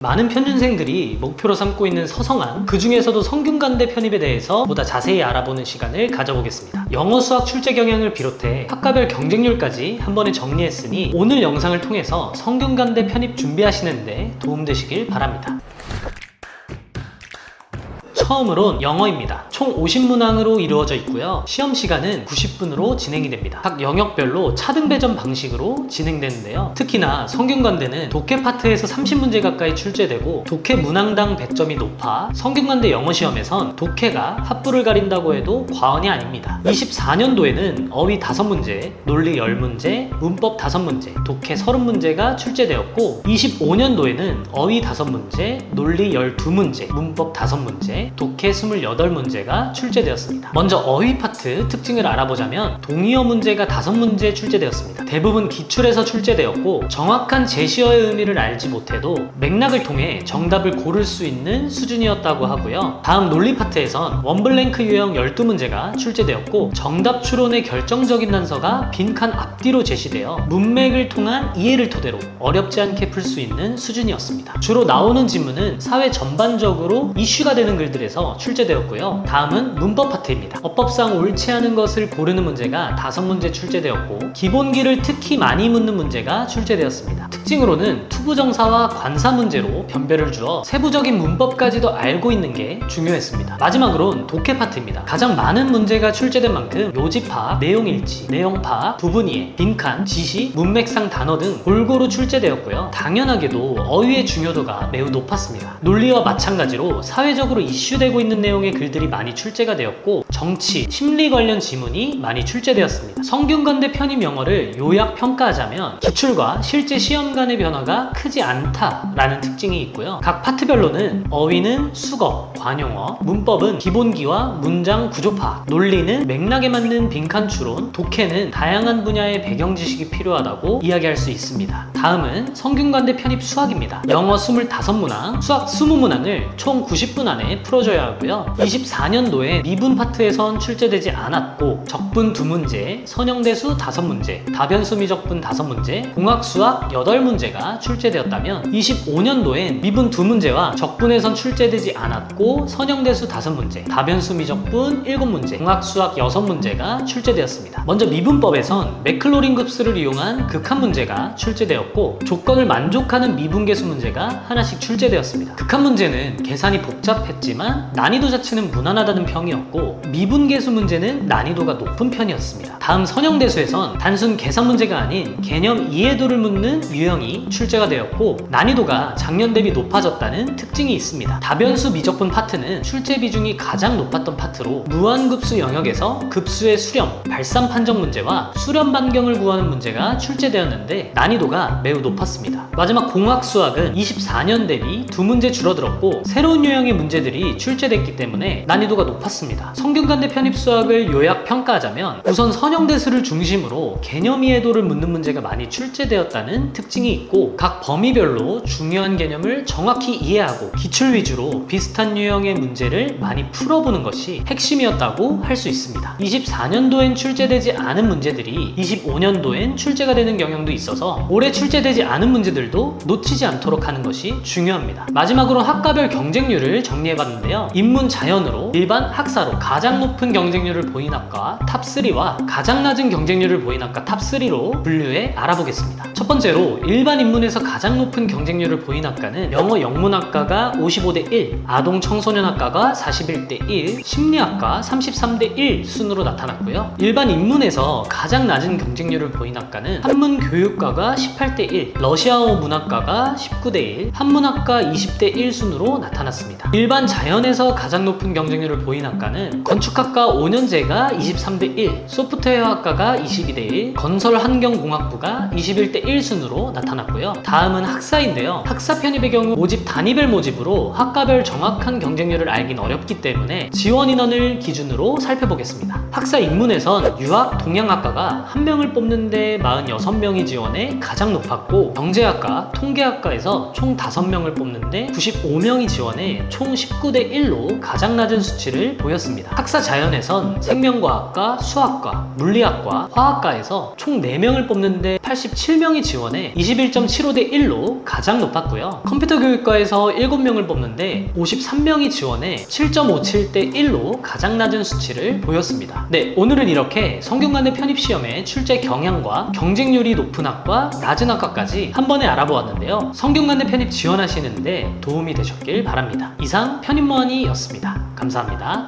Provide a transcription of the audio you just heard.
많은 편준생들이 목표로 삼고 있는 서성한, 그 중에서도 성균관대 편입에 대해서 보다 자세히 알아보는 시간을 가져보겠습니다. 영어, 수학 출제 경향을 비롯해 학과별 경쟁률까지 한 번에 정리했으니 오늘 영상을 통해서 성균관대 편입 준비하시는데 도움되시길 바랍니다. 처음으론 영어입니다. 총 50문항으로 이루어져 있고요. 시험 시간은 90분으로 진행이 됩니다. 각 영역별로 차등 배점 방식으로 진행되는데요. 특히나 성균관대는 독해 파트에서 30문제 가까이 출제되고 독해 문항당 100점이 높아 성균관대 영어 시험에선 독해가 합부를 가린다고 해도 과언이 아닙니다. 24년도에는 어휘 5문제, 논리 10문제, 문법 5문제, 독해 30문제가 출제되었고 25년도에는 어휘 5문제, 논리 12문제, 문법 5문제, 독해 28문제가 출제되었습니다. 먼저 어휘 파트 특징을 알아보자면 동의어 문제가 5문제 출제되었습니다. 대부분 기출에서 출제되었고 정확한 제시어의 의미를 알지 못해도 맥락을 통해 정답을 고를 수 있는 수준이었다고 하고요. 다음 논리 파트에선 원블랭크 유형 12문제가 출제되었고 정답 추론의 결정적인 단서가 빈칸 앞뒤로 제시되어 문맥을 통한 이해를 토대로 어렵지 않게 풀 수 있는 수준이었습니다. 주로 나오는 지문은 사회 전반적으로 이슈가 되는 글들에서 출제되었고요. 다음은 문법 파트입니다. 어법상 옳지 않은 것을 고르는 문제가 5문제 출제되었고 기본기를 특히 많이 묻는 문제가 출제되었습니다. 특징으로는 투부정사와 관사 문제로 변별을 주어 세부적인 문법까지도 알고 있는 게 중요했습니다. 마지막으론 독해 파트입니다. 가장 많은 문제가 출제된 만큼 요지 파악, 내용 일치, 내용 파악, 부분 이해, 빈칸, 지시, 문맥상 단어 등 골고루 출제되었고요. 당연하게도 어휘의 중요도가 매우 높았습니다. 논리와 마찬가지로 사회적으로 이슈되고 있는 내용의 글들이 많이 출제가 되었고 정치, 심리 관련 지문이 많이 출제되었습니다. 성균관대 편입 영어를 요약 평가하자면 기출과 실제 시험 간의 변화가 크지 않다라는 특징이 있고요. 각 파트별로는 어휘는 수거, 관용어, 문법은 기본기와 문장 구조 파악, 논리는 맥락에 맞는 빈칸 추론, 독해는 다양한 분야의 배경 지식이 필요하다고 이야기할 수 있습니다. 다음은 성균관대 편입 수학입니다. 영어 25문항, 수학 20문항을 총 90분 안에 풀어줘야 하고요. 24년도에 미분 파트에선 출제되지 않았고 적분 2문제, 선형대수 5문제, 다변수 미적분 5문제, 공학수학 8문제가 출제되었다면 25년도엔 미분 2문제와 적분에선 출제되지 않았고 선형대수 5문제, 다변수 미적분 7문제, 공학수학 6문제가 출제되었습니다. 먼저 미분법에선 맥클로린 급수를 이용한 극한 문제가 출제되었고 조건을 만족하는 미분계수 문제가 하나씩 출제되었습니다. 극한 문제는 계산이 복잡했지만 난이도 자체는 무난하다는 평이었고 미분계수 문제는 난이도가 높은 편이었습니다. 다음 선형대수에선 단순 계산 문제가 아닌 개념 이해도를 묻는 유형이 출제가 되었고 난이도가 작년 대비 높아졌다는 특징이 있습니다. 다변수 미적분 파트는 출제 비중이 가장 높았던 파트로 무한급수 영역에서 급수의 수렴, 발산 판정 문제와 수렴 반경을 구하는 문제가 출제되었는데 난이도가 매우 높았습니다. 마지막 공학수학은 24년 대비 2문제 줄어들었고 새로운 유형의 문제들이 출제됐기 때문에 난이도가 높았습니다. 성균관대 편입 수학을 요약 평가하자면 우선 선형대수를 중심으로 개념 이해도를 묻는 문제가 많이 출제되었다는 특징이 있고 각 범위별로 중요한 개념을 정확히 이해하고 기출 위주로 비슷한 유형의 문제를 많이 풀어보는 것이 핵심이었다고 할 수 있습니다. 24년도엔 출제되지 않은 문제들이 25년도엔 출제가 되는 경향도 있어서 올해 출제되지 않은 문제들도 놓치지 않도록 하는 것이 중요합니다. 마지막으로 학과별 경쟁률을 정리해봤는데요. 인문 자연으로 일반 학사로 가장 높은 경쟁률을 보인 학과 탑3와 가장 낮은 경쟁률을 보인 학과 탑3로 분류해 알아보겠습니다. 첫 번째로 일반 인문에서 가장 높은 경쟁률을 보인 학과는 영어 영문학과가 55대1, 아동 청소년학과가 41대1, 심리학과 33대1 순으로 나타났고요. 일반 인문에서 가장 낮은 경쟁률을 보인 학과는 한문교육과가 18대1, 러시아어 문학과가 19대1, 한문학과 20대1 순으로 나타났습니다. 일반 자연에서 가장 높은 경쟁률을 보인 학과는 건축학과 5년제가 23대1, 소프트웨어학과가 22대1, 건설환경공학부가 21대1 순으로 나타났고요. 다음은 학사인데요. 학사 편입의 경우 모집 단위별 모집으로 학과별 정확한 경쟁률을 알긴 어렵기 때문에 지원 인원을 기준으로 살펴보겠습니다. 학사 인문에선 유학 동양학과가 1명을 뽑는데 46명이 지원해 가장 높았고 경제학과 통계학과에서 총 5명을 뽑는데 95명이 지원해 총 19대 87대 1로 가장 낮은 수치를 보였습니다. 학사 자연에선 생명과학과, 수학과, 물리학과, 화학과에서 총 4명을 뽑는데 87명이 지원해 21.75대 1로 가장 높았고요. 컴퓨터 교육과에서 7명을 뽑는데 53명이 지원해 7.57대 1로 가장 낮은 수치를 보였습니다. 네, 오늘은 이렇게 성균관대 편입시험의 출제 경향과 경쟁률이 높은 학과, 낮은 학과까지 한 번에 알아보았는데요. 성균관대 편입 지원하시는데 도움이 되셨길 바랍니다. 이상 편입머니였습니다. 감사합니다.